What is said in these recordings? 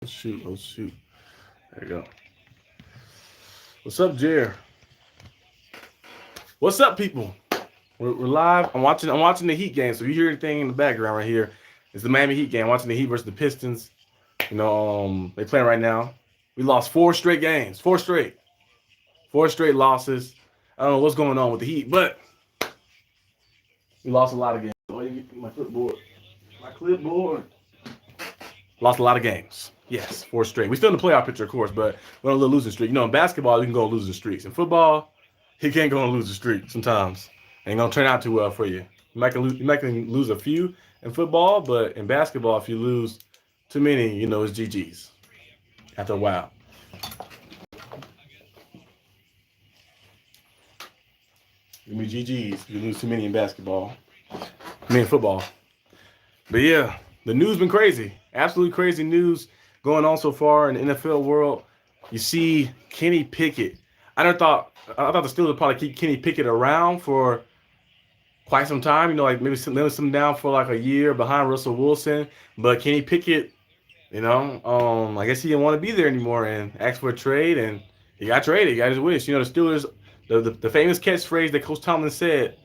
Shoot, oh shoot. There you go. What's up, Jer? What's up, people? We're live. I'm watching the Heat game. So if you hear anything in the background right here, it's the Miami Heat game. I'm watching the Heat versus the Pistons. They playing right now. We lost four straight games. Four straight losses. I don't know what's going on with the Heat, but we lost a lot of games. Oh, you get my clipboard. My clipboard. Lost a lot of games. Yes, four straight. We still in the playoff picture, of course, but we're on a little losing streak. In basketball, you can go on losing streaks. In football, he can't go on losing streak sometimes. Ain't gonna turn out too well for you. You might lose a few in football, but in basketball, if you lose too many, it's GG's after a while. Give me GG's if you lose too many in basketball. In football. But yeah, the news been crazy. Absolutely crazy news going on so far in the NFL world. You see Kenny Pickett. I thought the Steelers would probably keep Kenny Pickett around for quite some time. Like maybe let him down for like a year behind Russell Wilson. But Kenny Pickett, I guess he didn't want to be there anymore and asked for a trade, and he got traded. He got his wish. The Steelers, the famous catchphrase that Coach Tomlin said,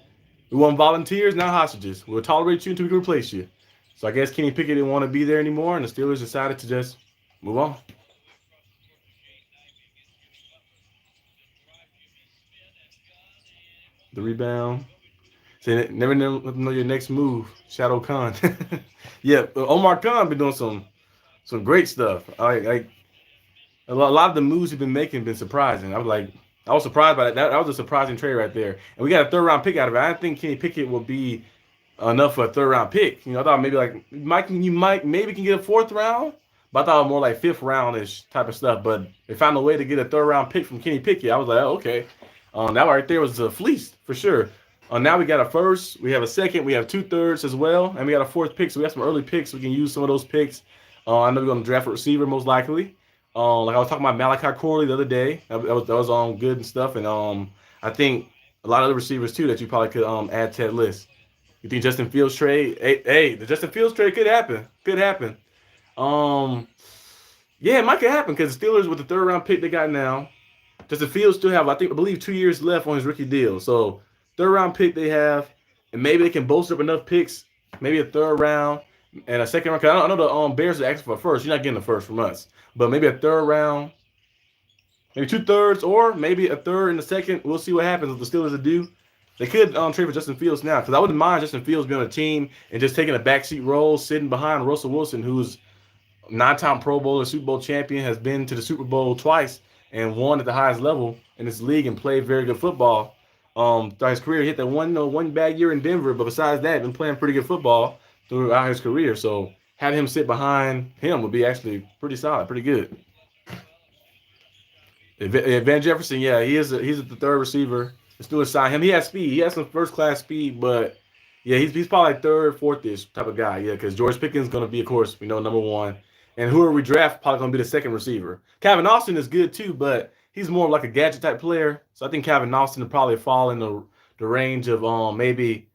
"We want volunteers, not hostages. We'll tolerate you until we can replace you." So I guess Kenny Pickett didn't want to be there anymore, and the Steelers decided to just move on. The rebound. Say never know your next move. Shadow Khan. Yeah, Omar Khan been doing some great stuff. Like a lot of the moves he's been making have been surprising. I was surprised by that. That was a surprising trade right there. And we got a third round pick out of it. I didn't think Kenny Pickett would be enough for a third round pick. I thought maybe maybe can get a fourth round, but I thought more like fifth roundish type of stuff. But they found a way to get a third round pick from Kenny Pickett. I was like, oh, okay. That right there was a fleece for sure. Now we got a first, we have a second, we have 2/3 as well, and we got a fourth pick. So we got some early picks. We can use some of those picks. I know we're going to draft a receiver most likely. Like I was talking about Malachi Corley the other day. That was good and stuff. And I think a lot of the receivers too that you probably could add to that list. You think Justin Fields trade? Hey, the Justin Fields trade could happen. Yeah, it might could happen because the Steelers with the third round pick they got now, Justin Fields still have I believe 2 years left on his rookie deal. So third round pick they have, and maybe they can bolster up enough picks, maybe a third round and a second round. Cause I know the Bears are asking for a first. You're not getting the first from us, but maybe a third round, maybe 2/3, or maybe a third and a second. We'll see what happens with the Steelers do. They could trade for Justin Fields now, because I wouldn't mind Justin Fields being on a team and just taking a backseat role, sitting behind Russell Wilson, who's 9-time Pro Bowler, Super Bowl champion, has been to the Super Bowl twice and won at the highest level in this league and played very good football. Throughout his career, he hit that one bad year in Denver, but besides that, been playing pretty good football throughout his career. So having him sit behind him would be actually pretty solid, pretty good. Van Jefferson, yeah, he's the third receiver. The Steelers signed him. He has speed. He has some first class speed, but yeah, he's probably like third, fourth-ish type of guy. Yeah, because George Pickens is going to be, of course, number one. And whoever we draft probably going to be the second receiver. Calvin Austin is good too, but he's more like a gadget type player. So I think Calvin Austin will probably fall in the range of maybe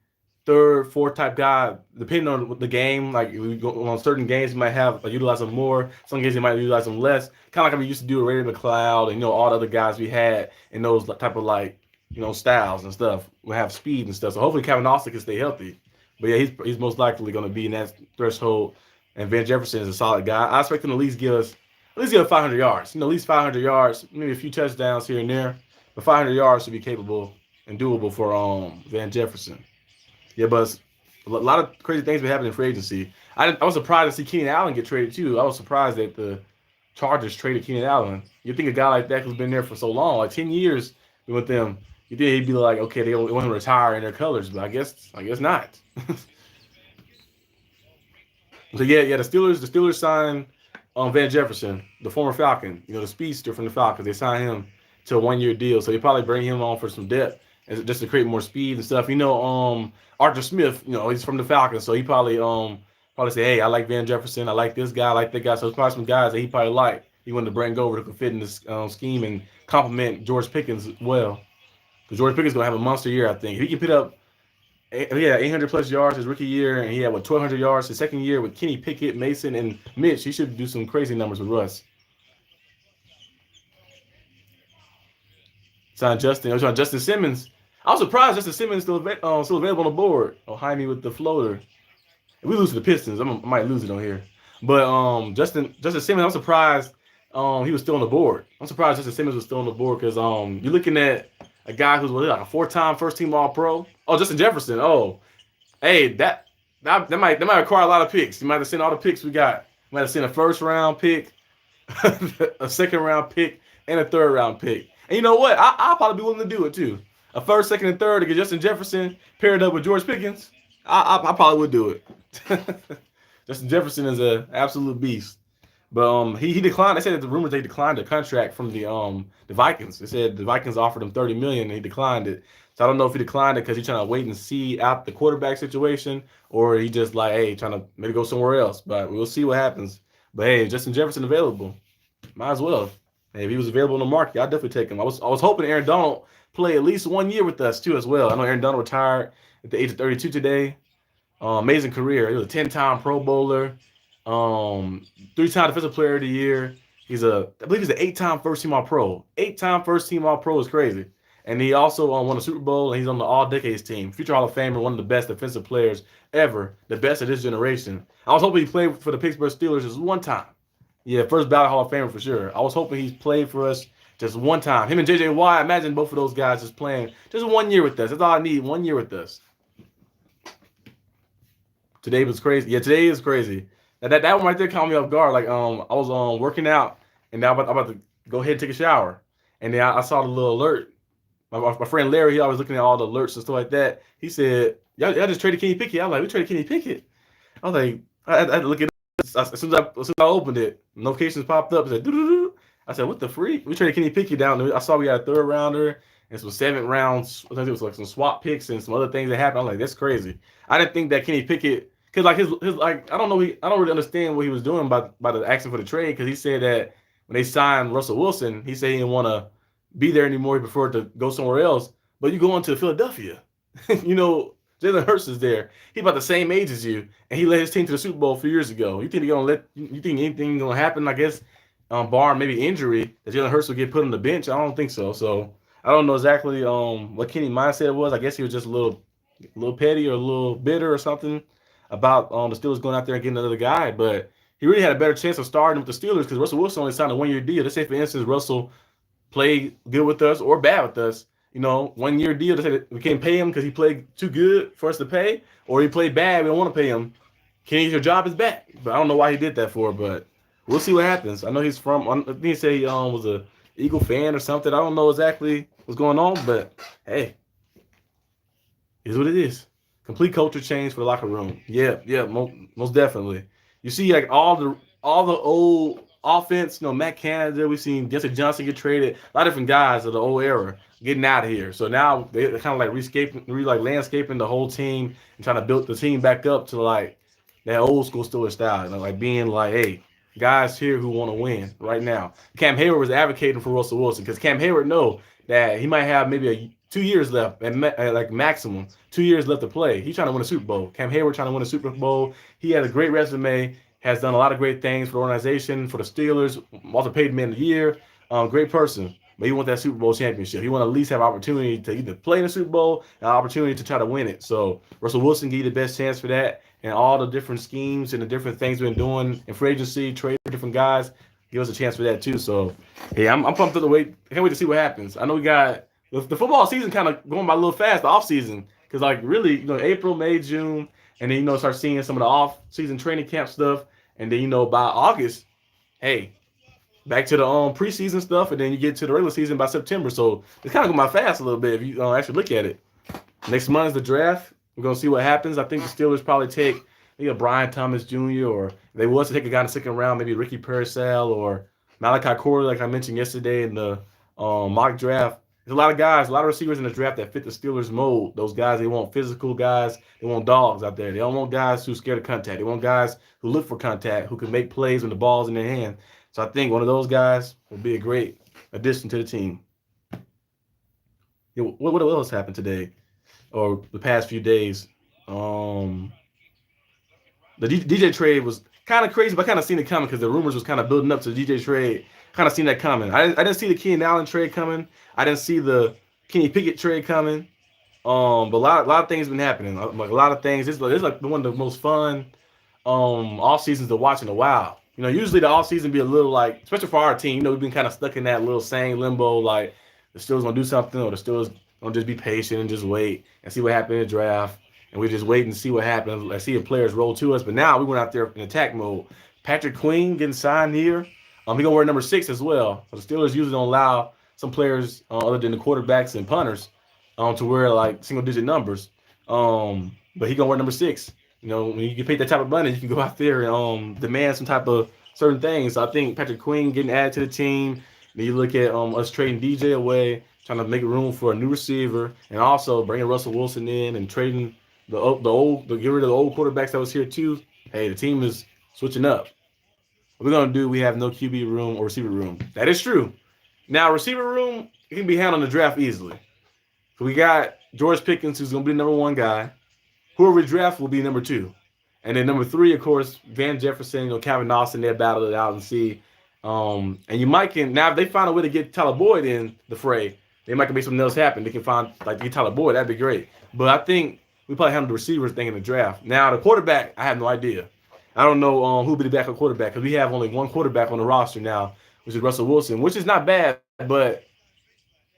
third, fourth type guy, depending on the game. Like we go on certain games, you might have utilize them more. Some games you might utilize them less. Kind of like we used to do with Ray McLeod and all the other guys we had in those type of styles and stuff. We have speed and stuff. So hopefully Calvin Austin can stay healthy. But yeah, he's most likely going to be in that threshold. And Van Jefferson is a solid guy. I expect him to at least give us 500 yards. At least 500 yards, maybe a few touchdowns here and there. But 500 yards should be capable and doable for Van Jefferson. Yeah, but a lot of crazy things been happening in free agency. I was surprised to see Keenan Allen get traded too. I was surprised that the Chargers traded Keenan Allen. You think a guy like that who's been there for so long, like 10 years with them, you think he'd be like, okay, they want to retire in their colors, but I guess not. So yeah, the Steelers signed Van Jefferson, the former Falcon, the speedster from the Falcons. They signed him to a 1-year deal, so they probably bring him on for some depth, just to create more speed and stuff. Arthur Smith, he's from the Falcons, so he probably say, hey, I like Van Jefferson, I like this guy, I like that guy. So there's probably some guys that he probably liked. He wanted to bring over who could fit in this scheme and complement George Pickens well. Because George Pickens is going to have a monster year, I think. If he can put up He had 800 plus yards his rookie year, and he had 1,200 yards his second year with Kenny Pickett, Mason, and Mitch. He should do some crazy numbers with Russ. Signed Justin. I was on Justin Simmons. I was surprised Justin Simmons still available on the board. Oh, Jaime with the floater. If we lose to the Pistons, I might lose it on here. But Justin Simmons, I'm surprised he was still on the board. I'm surprised Justin Simmons was still on the board because you're looking at a guy who's like a 4-time first team All Pro. Oh, Justin Jefferson. Oh, hey, that might require a lot of picks. You might have seen all the picks we got. You might have seen a first round pick, a second round pick, and a third round pick. And you know what? I'll probably be willing to do it too. A first, second, and third to get Justin Jefferson paired up with George Pickens. I probably would do it. Justin Jefferson is an absolute beast. But he declined. They said that the rumors they declined the contract from the Vikings. They said the Vikings offered him $30 million and he declined it. So I don't know if he declined it because he's trying to wait and see out the quarterback situation, or he just like, hey, trying to maybe go somewhere else. But we'll see what happens. But hey, Justin Jefferson available. Might as well. Hey, if he was available on the market, I'd definitely take him. I was hoping Aaron Donald play at least 1 year with us too as well. I know Aaron Donald retired at the age of 32 today. Amazing career. He was a 10-time Pro Bowler, 3-time Defensive Player of the Year. I believe he's an 8-time First Team All Pro. 8-time First Team All Pro is crazy. And he also won a Super Bowl, and he's on the All Decades team. Future Hall of Famer, one of the best defensive players ever, the best of this generation. I was hoping he played for the Pittsburgh Steelers just one time. Yeah, first ballot Hall of Famer for sure. I was hoping he played for us just one time. Him and J.J. Watt, imagine both of those guys just playing just 1 year with us. That's all I need, 1 year with us. Today was crazy. Yeah, today is crazy. That one right there caught me off guard. Like I was working out, and now I'm about to go ahead and take a shower, and then I saw the little alert. My friend Larry, he always looking at all the alerts and stuff like that. He said, "Y'all just traded Kenny Pickett." I was like, "We traded Kenny Pickett." I was like, I had to look at it. As soon as I opened it, notifications popped up. It said, doo-doo-doo. I said, "What the freak?" We traded Kenny Pickett down. I saw we had a third rounder and some 7th rounds. I think it was like some swap picks and some other things that happened. I'm like, that's crazy. I didn't think that Kenny Pickett. Because like his like I don't know I don't really understand what he was doing by the action for the trade, because he said that when they signed Russell Wilson, he said he didn't want to be there anymore. He preferred to go somewhere else. But you go on to Philadelphia, you know, Jalen Hurts is there. He's about the same age as you, and he led his team to the Super Bowl a few years ago. You think you think anything gonna happen? I guess, bar maybe injury, that Jalen Hurts will get put on the bench. I don't think so. So I don't know exactly what Kenny's mindset was. I guess he was just a little petty or a little bitter or something about the Steelers going out there and getting another guy, but he really had a better chance of starting with the Steelers because Russell Wilson only signed a 1-year deal. Let's say, for instance, Russell played good with us or bad with us. 1-year deal. Let's say we can't pay him because he played too good for us to pay, or he played bad, we don't want to pay him. Kenny's, your job is back. But I don't know why he did that for, but we'll see what happens. I know he's from, I think he said he was a Eagle fan or something. I don't know exactly what's going on, but hey, is what it is. Complete culture change for the locker room. Yeah, most definitely. You see, like all the old offense, Matt Canada, we've seen Jesse Johnson get traded. A lot of different guys of the old era getting out of here. So now they're kind of like landscaping the whole team and trying to build the team back up to like that old school Steelers style. Like being like, hey, guys here who want to win right now. Cam Hayward was advocating for Russell Wilson because Cam Hayward know that he might have maybe 2 years left, and like maximum 2 years left to play. He's trying to win a Super Bowl. Cam Hayward trying to win a Super Bowl. He has a great resume, has done a lot of great things for the organization, for the Steelers, also paid man of the year. Great person. But he wants that Super Bowl championship. He want to at least have opportunity to either play in the Super Bowl and an opportunity to try to win it. So Russell Wilson gave you the best chance for that. And all the different schemes and the different things we've been doing in free agency, trade for different guys, give us a chance for that too. So, hey, I'm pumped up to wait. I can't wait to see what happens. I know we got the football season kind of going by a little fast, the off season, because like really, April, May, June, and then start seeing some of the off season training camp stuff, and then by August, hey, back to the preseason stuff, and then you get to the regular season by September. So it's kind of going by fast a little bit if you actually look at it. Next month is the draft. We're gonna see what happens. I think the Steelers probably take Brian Thomas Jr. or if they was to take a guy in the second round, maybe Ricky Parcells or Malachi Corley, like I mentioned yesterday in the mock draft. There's a lot of guys, a lot of receivers in the draft that fit the Steelers mold. Those guys, they want physical guys. They want dogs out there. They don't want guys who are scared of contact. They want guys who look for contact, who can make plays when the ball's in their hand. So I think one of those guys will be a great addition to the team. What else happened today? or the past few days. Um, the DJ trade was kind of crazy, but I kind of seen it coming because the rumors was kind of building up to the DJ trade. Kind of seen that coming. I didn't see the Keenan Allen trade coming. I didn't see the Kenny Pickett trade coming. But a lot of things been happening. Like a lot of things. It's like one of the most fun off seasons to watch in a while. Usually the off season be a little like, especially for our team. We've been kind of stuck in that little same limbo. Like the Steelers gonna do something, or the Steelers gonna just be patient and just wait and see what happens in the draft. And we just wait and see what happens. Let's see if players roll to us. But now we went out there in attack mode. Patrick Queen getting signed here. He gonna wear number 6 as well. So the Steelers usually don't allow some players other than the quarterbacks and punters to wear like single digit numbers. But he gonna wear number 6. When you get paid that type of money, you can go out there and demand some type of certain things. So I think Patrick Queen getting added to the team. Then you look at us trading DJ away, trying to make room for a new receiver, and also bringing Russell Wilson in and trading get rid of the old quarterbacks that was here too. Hey, the team is switching up. What we're gonna do? We have no QB room or receiver room. That is true. Now receiver room, it can be handled in the draft easily. So we got George Pickens, who's gonna be the number 1 guy. Whoever we draft will be number 2. And then number 3, of course, Van Jefferson, Calvin Austin, they'll battle it out and see. And you might now if they find a way to get Tyler Boyd in the fray, they might make something else happen. They can find get Tyler Boyd, that'd be great. But I think we probably handle the receivers thing in the draft. Now the quarterback, I have no idea. I don't know who'll be the backup quarterback because we have only one quarterback on the roster now, which is Russell Wilson, which is not bad, but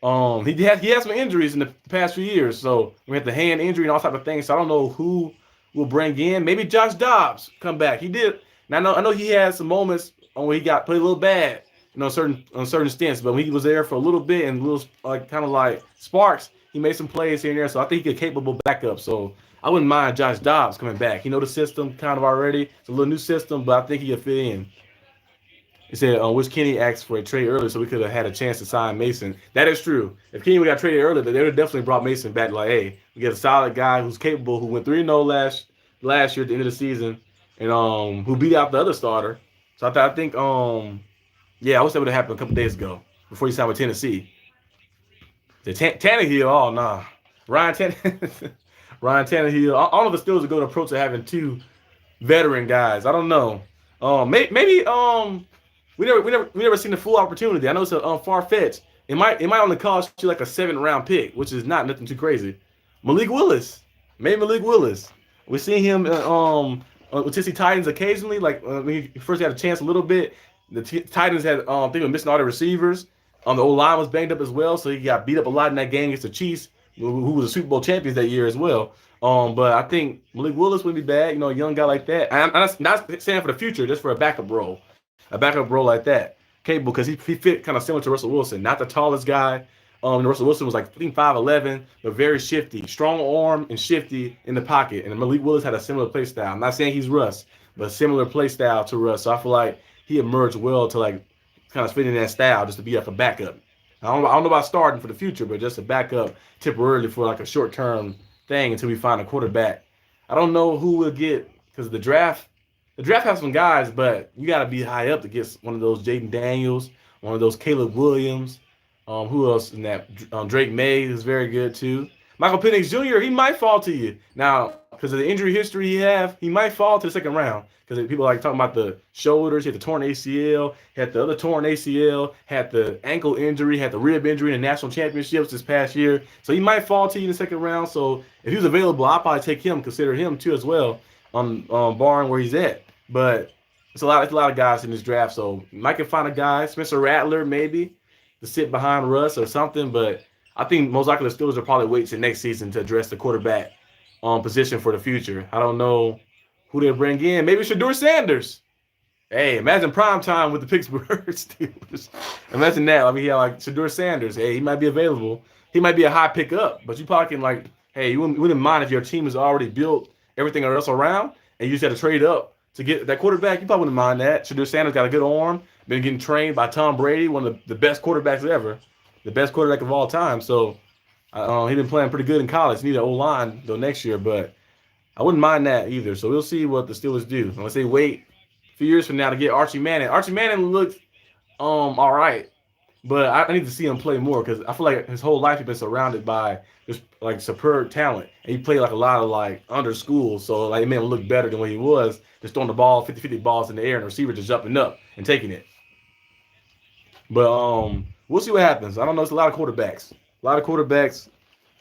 he had some injuries in the past few years. So we had the hand injury and all type of things. So I don't know who we'll bring in. Maybe Josh Dobbs come back. He did. And I know he had some moments where he got played a little bad, on certain stints. But when he was there for a little bit and little kind of like sparks, he made some plays here and there. So I think he's a capable backup. So I wouldn't mind Josh Dobbs coming back. He know the system kind of already. It's a little new system, but I think he could fit in. He said, which Kenny asked for a trade early, so we could have had a chance to sign Mason. That is true. If Kenny would have got traded early, they would have definitely brought Mason back. Like, hey, we get a solid guy who's capable, who went 3-0 last year at the end of the season, and who beat out the other starter. So I think, I wish that would have happened a couple days ago before he signed with Tennessee. The Tannehill, oh nah, Ryan Tannehill. I don't know if the Steelers are going to approach to having 2 veteran guys. I don't know. Maybe we never seen the full opportunity. I know it's a far-fetched. It might only cost you like a 7th round pick, which is not nothing too crazy. Malik Willis. We seen him with Tennessee Titans occasionally. Like when he first got a chance a little bit. The Titans had they were missing all the receivers. The O-line was banged up as well, so he got beat up a lot in that game against the Chiefs, who was the Super Bowl champions that year as well. But I think Malik Willis wouldn't be bad, a young guy like that. I'm not saying for the future, just for a backup role like that. Capable because he fit kind of similar to Russell Wilson, not the tallest guy. Russell Wilson was like 5'11", but very shifty, strong arm and shifty in the pocket. And Malik Willis had a similar play style. I'm not saying he's Russ, but similar play style to Russ. So I feel like he emerged well to like kind of fit in that style just to be like a backup. I don't know about starting for the future, but just a backup temporarily for like a short-term thing until we find a quarterback. I don't know who we'll get because the draft has some guys, but you got to be high up to get one of those Jaden Daniels, one of those Caleb Williams. Who else in that? Drake May is very good too. Michael Penix Jr., he might fall to you. Now, because of the injury history he might fall to the 2nd round. Because people like talking about the shoulders, he had the torn ACL, had the other torn ACL, had the ankle injury, had the rib injury in the national championships this past year. So he might fall to you in the 2nd round. So if he was available, I'll probably take him, consider him too as well, barring where he's at. But it's a lot of guys in this draft. So you might can find a guy, Spencer Rattler maybe, to sit behind Russ or something. But I think most likely the Steelers will probably wait till next season to address the quarterback position for the future. I don't know who they'll bring in. Maybe Shedeur Sanders. Hey, imagine prime time with the Pittsburgh Steelers. Imagine that. I mean, like Shedeur Sanders. Hey, he might be available. He might be a high pickup, but you probably can you wouldn't mind if your team is already built everything else around and you just had to trade up to get that quarterback. You probably wouldn't mind that. Shedeur Sanders got a good arm. Been getting trained by Tom Brady, one of the best quarterbacks ever, the best quarterback of all time. So he's been playing pretty good in college. Need an O-line though next year, but I wouldn't mind that either. So we'll see what the Steelers do. Unless they wait a few years from now to get Archie Manning. Archie Manning looked all right. but I need to see him play more because I feel like his whole life he's been surrounded by just like superb talent, and he played like a lot of like under school, so like it made him look better than what he was, just throwing the ball 50-50 balls in the air and the receiver just jumping up and taking it. But we'll see what happens. I don't know. It's a lot of quarterbacks,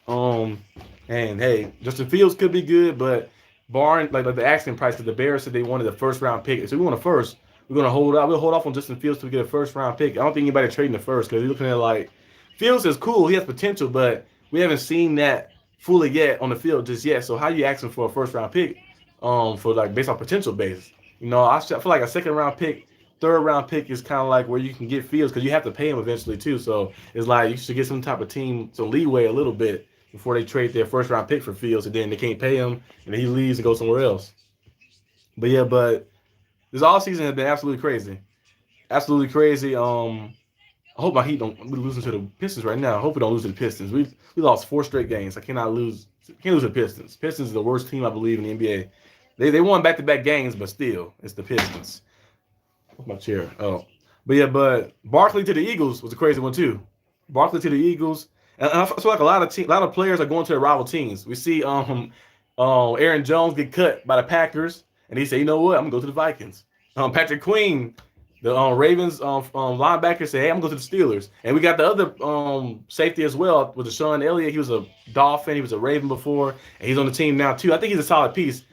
Um, and hey, Justin Fields could be good, but barring like the asking price, because the Bears said they wanted a first round pick, so we want a first. We're gonna hold out. We'll hold off on Justin Fields till we get a first round pick. I don't think anybody trading the first because you're looking at like Fields is cool. He has potential, but we haven't seen that fully yet on the field just yet. So how you asking for a first round pick? For like based on potential basis. You know, I feel like a second round pick, third round pick is kind of like where you can get Fields because you have to pay him eventually too. So it's like you should get some type of team some leeway a little bit before they trade their first round pick for Fields, and then they can't pay him, and then he leaves and goes somewhere else. But yeah, but this all season has been absolutely crazy, absolutely crazy. I hope my Heat don't we're losing to the Pistons right now. I hope we don't lose to the Pistons. We lost 4 straight games. I can't lose to the Pistons. Pistons is the worst team I believe in the NBA. They won back-to-back games, but still, it's the Pistons. What's my chair? Oh, but yeah, but Barkley to the Eagles was a crazy one too. Barkley to the Eagles, and I feel like a lot of players are going to their rival teams. We see Aaron Jones get cut by the Packers, and he said, you know what, I'm gonna go to the Vikings. Patrick Queen, the Ravens linebacker, said, hey, I'm gonna go to the Steelers. And we got the other safety as well with Deshaun Elliott. He was a Dolphin, he was a Raven before, and he's on the team now too. I think he's a solid piece.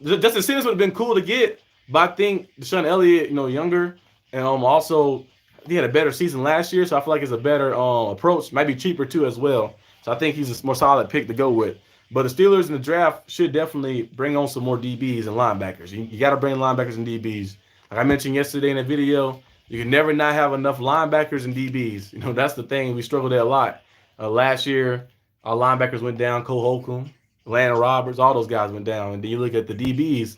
Justin Simmons would have been cool to get, but I think Deshaun Elliott, younger, and also he had a better season last year, so I feel like it's a better approach. Might be cheaper too as well. So I think he's a more solid pick to go with. But the Steelers in the draft should definitely bring on some more DBs and linebackers. You got to bring linebackers and DBs. Like I mentioned yesterday in the video, you can never not have enough linebackers and DBs. That's the thing. We struggled there a lot. Last year, our linebackers went down. Cole Holcomb, Landon Roberts, all those guys went down. And then you look at the DBs,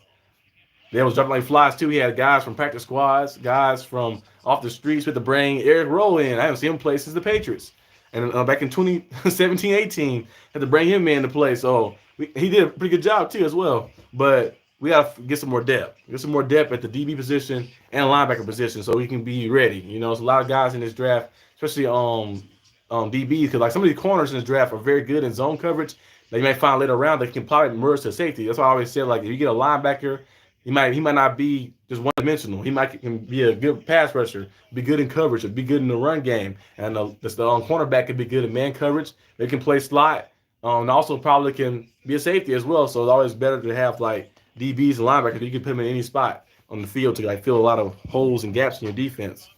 they was dropping like flies too. He had guys from practice squads, guys from off the streets with the brain. Eric Rowe in. I haven't seen him play since the Patriots. And back in 2017, 18, had to bring him in to play. So he did a pretty good job too as well. But we got to get some more depth. Get some more depth at the DB position and linebacker position so we can be ready. There's a lot of guys in this draft, especially DBs, because like some of these corners in this draft are very good in zone coverage. That you might find later around that can probably merge to safety. That's why I always said, like, if you get a linebacker, he might not be just one-dimensional. He might can be a good pass rusher, be good in coverage, or be good in the run game. And the cornerback can be good in man coverage. They can play slot, and also probably can be a safety as well. So it's always better to have like DBs and linebackers. You can put them in any spot on the field to like fill a lot of holes and gaps in your defense.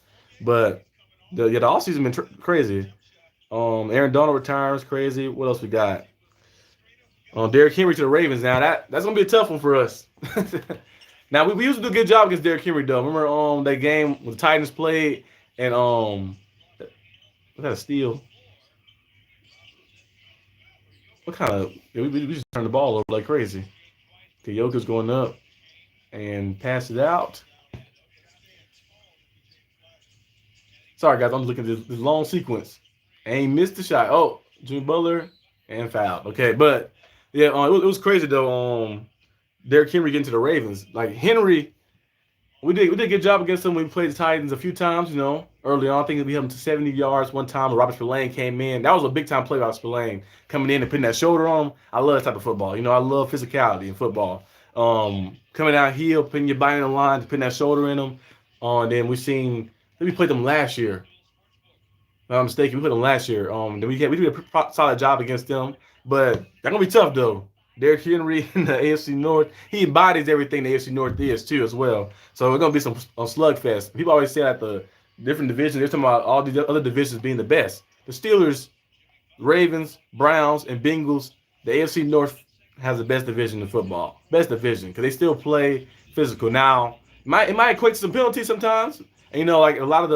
But the offseason been crazy. Aaron Donald retires, crazy. What else we got? Derrick Henry to the Ravens. Now that's gonna be a tough one for us. Now we used to do a good job against Derrick Henry though. Remember that game when the Titans played and was that a steal? What kind of we just turned the ball over like crazy. Yoka's going up and pass it out. Sorry guys, I'm looking at this long sequence. And he missed the shot. Oh, Jimmy Butler and fouled. Okay, but yeah, it was crazy though. Derrick Henry getting to the Ravens. Like Henry, we did a good job against him when we played the Titans a few times, early on. I think we hit him to 70 yards one time when Robert Spillane came in. That was a big time play by Spillane coming in and putting that shoulder on him. I love that type of football. I love physicality in football. Coming out here, putting your body in the line, putting that shoulder in them. And then we played them last year. If I'm not mistaken, we played them last year. Then we did a solid job against them. But they're gonna be tough though. Derrick Henry in the AFC North, he embodies everything the AFC North is too as well. So it's gonna be some slugfest. People always say that the different divisions, they're talking about all these other divisions being the best. The Steelers, Ravens, Browns, and Bengals, the AFC North has the best division in football. Best division, because they still play physical. Now, it might equate to some penalties sometimes. And like a lot of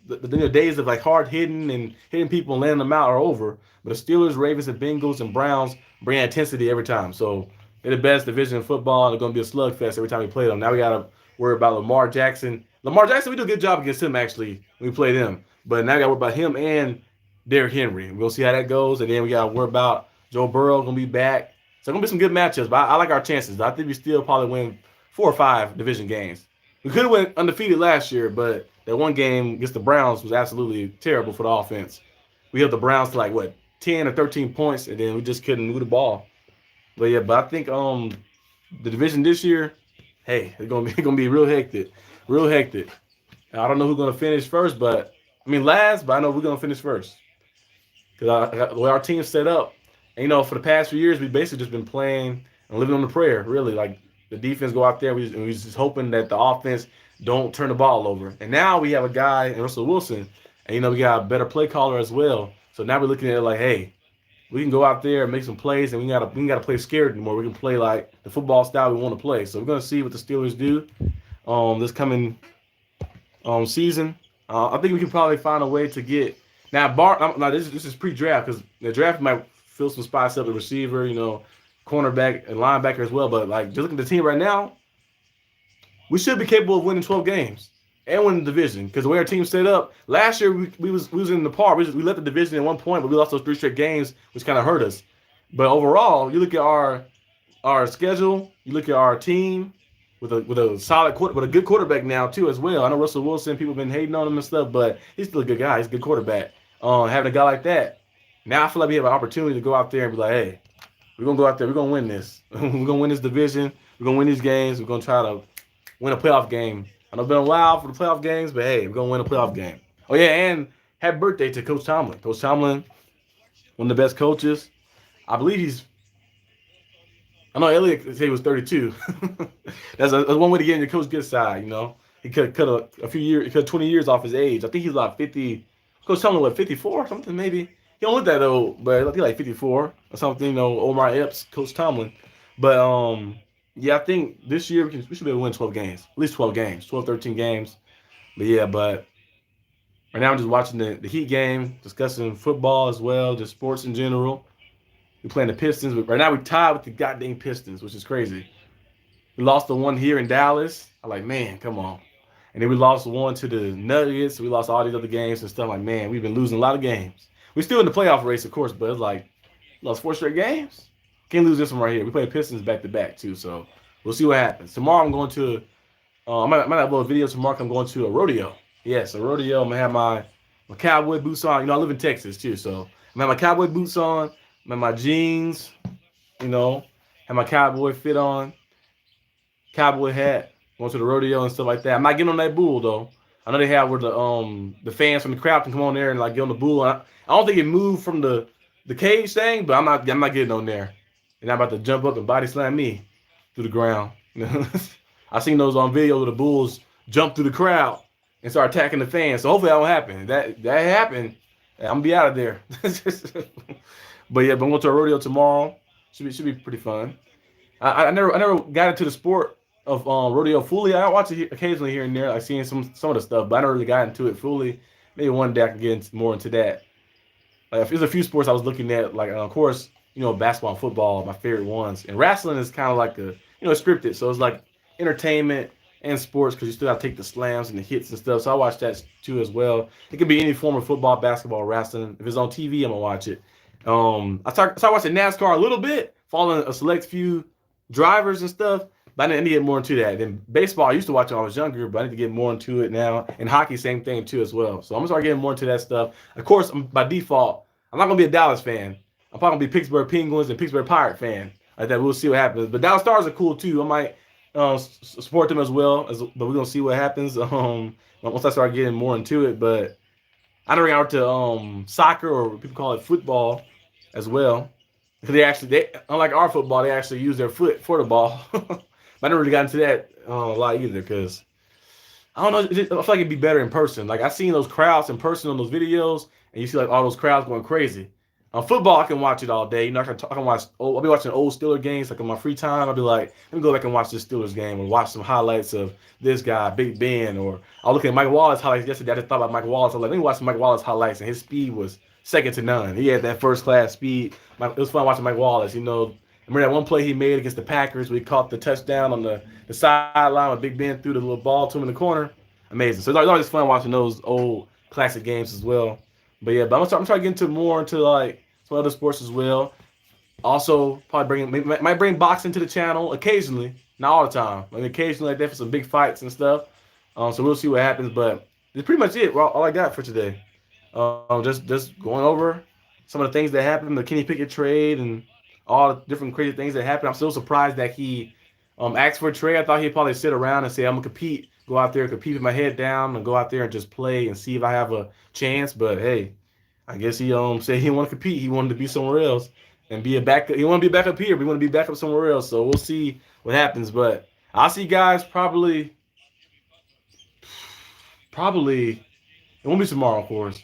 the days of like hard hitting and hitting people and landing them out are over. But the Steelers, Ravens, and Bengals and Browns bring intensity every time. So they're the best division in football. They're going to be a slugfest every time we play them. Now we got to worry about Lamar Jackson. Lamar Jackson, we do a good job against him, actually, when we play them. But now we got to worry about him and Derrick Henry. We'll see how that goes. And then we got to worry about Joe Burrow going to be back. So it's going to be some good matchups. But I like our chances. I think we still probably win 4 or 5 division games. We could have went undefeated last year, but that one game against the Browns was absolutely terrible for the offense. We held the Browns to like what 10 or 13 points, and then we just couldn't move the ball. But yeah, but I think the division this year, hey, it's gonna be real hectic, real hectic. And I don't know who's gonna finish first, but I mean last, but I know we're gonna finish first because the way our team's set up, and for the past few years we basically just been playing and living on the prayer. Really, like the defense go out there, we just hoping that the offense don't turn the ball over. And now we have a guy in Russell Wilson, and we got a better play caller as well. So now we're looking at it like, hey, we can go out there and make some plays, and we gotta play scared anymore. We can play like the football style we want to play. So we're gonna see what the Steelers do this coming season. I think we can probably find a way to get now. Now this is pre-draft because the draft might fill some spots up at receiver, cornerback and linebacker as well. But like just looking at the team right now, we should be capable of winning 12 games and winning the division because the way our team's set up. Last year we was in the par. We led the division at one point, but we lost those 3 straight games, which kind of hurt us. But overall, you look at our schedule, you look at our team with a solid with a good quarterback now too as well. I know Russell Wilson, people have been hating on him and stuff, but he's still a good guy. He's a good quarterback. Having a guy like that, now I feel like we have an opportunity to go out there and be like, hey, we're gonna go out there, we're gonna win this. We're gonna win this division. We're gonna win these games. We're gonna try to win a playoff game. I know it's been a while for the playoff games, but hey, we're going to win a playoff game. Oh, yeah, and happy birthday to Coach Tomlin. Coach Tomlin, one of the best coaches. I believe I know Elliott said he was 32. That's one way to get in your coach good side, He could cut a few years, he cut 20 years off his age. I think he's like 50. Coach Tomlin, 54 or something maybe? He don't look that old, but he's like 54 or something, Omar Epps, Coach Tomlin. But, yeah, I think this year we should be able to win 12 games. At least 12 games. 12, 13 games. But yeah, right now I'm just watching the Heat game, discussing football as well, just sports in general. We're playing the Pistons. But right now we're tied with the goddamn Pistons, which is crazy. We lost the one here in Dallas. I'm like, man, come on. And then we lost one to the Nuggets. We lost all these other games and stuff. Like, man, we've been losing a lot of games. We're still in the playoff race, of course, but it's like, lost 4 straight games. Can't lose this one right here. We play Pistons back-to-back, too, so we'll see what happens. Tomorrow I'm going to I might upload a video tomorrow. I'm going to a rodeo. Yes, a rodeo. I'm going to have my cowboy boots on. I live in Texas, too, so I'm going to have my cowboy boots on. I'm have my jeans, have my cowboy fit on, cowboy hat, going to the rodeo and stuff like that. I'm not getting on that bull, though. I know they have where the fans from the crowd can come on there and, like, get on the bull. I don't think it moved from the cage thing, but I'm not getting on there. And I'm about to jump up and body slam me through the ground. I seen those on video where the Bulls jump through the crowd and start attacking the fans. So hopefully that won't happen. That happened, I'm gonna be out of there. But yeah, but I'm going to a rodeo tomorrow. Should be pretty fun. I never got into the sport of rodeo fully. I watch it occasionally here and there. I've seen some of the stuff, but I never really got into it fully. Maybe one day I can get more into that. Like, there's a few sports I was looking at, like of course, basketball and football, my favorite ones. And wrestling is kind of like scripted. So it's like entertainment and sports because you still got to take the slams and the hits and stuff. So I watch that too as well. It could be any form of football, basketball, wrestling. If it's on TV, I'm going to watch it. I started watching NASCAR a little bit, following a select few drivers and stuff. But I need to get more into that. Then baseball, I used to watch it when I was younger, but I need to get more into it now. And hockey, same thing too as well. So I'm going to start getting more into that stuff. Of course, by default, I'm not going to be a Dallas fan. I'm probably going to be Pittsburgh Penguins and Pittsburgh Pirate fan. Like that, we'll see what happens. But Dallas Stars are cool too. I might support them as well. But we're going to see what happens once I start getting more into it. But I don't out to soccer, or people call it football as well. Because they unlike our football, they actually use their foot for the ball. But I never really got into that a lot either because I don't know. I feel like it'd be better in person. Like I've seen those crowds in person on those videos, and you see like all those crowds going crazy. On football, I can watch it all day. I can watch. I'll be watching old Steelers games like on my free time. I'll be like, let me go back and watch this Steelers game or watch some highlights of this guy, Big Ben. Or I'll look at Mike Wallace highlights yesterday. I just thought about Mike Wallace. I was like, let me watch some Mike Wallace highlights, and his speed was second to none. He had that first class speed. It was fun watching Mike Wallace. Remember that one play he made against the Packers where he caught the touchdown on the sideline with Big Ben threw the little ball to him in the corner? Amazing. So it's always fun watching those old classic games as well. But yeah, I'm trying to get more into like some other sports as well. Also, probably might bring boxing to the channel occasionally, not all the time. Occasionally like that for some big fights and stuff. So we'll see what happens. But it's pretty much it. Well, all I got for today. Just going over some of the things that happened, the Kenny Pickett trade, and all the different crazy things that happened. I'm still surprised that he asked for a trade. I thought he'd probably sit around and say, "I'm gonna compete, go out there, compete with my head down, and go out there and just play and see if I have a chance." But hey, I guess he said he didn't want to compete. He wanted to be somewhere else and be a backup. He want to be back up here, but he want to be back up somewhere else. So we'll see what happens. But I'll see guys probably it won't be tomorrow, of course.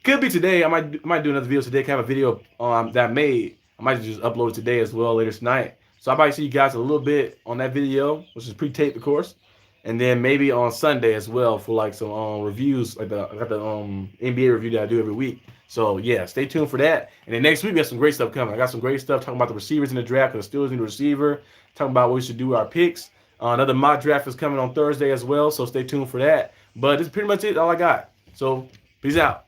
Could be today. I might do another video today. Can have a video that I made. I might just upload it today as well later tonight. So I might see you guys a little bit on that video, which is pre-taped, of course, and then maybe on Sunday as well for like some reviews, like I got the NBA review that I do every week. So yeah, stay tuned for that. And then next week we got some great stuff coming. I got some great stuff talking about the receivers in the draft because the Steelers need a receiver. Talking about what we should do with our picks. Another mock draft is coming on Thursday as well, so stay tuned for that. But this is pretty much it. All I got. So peace out.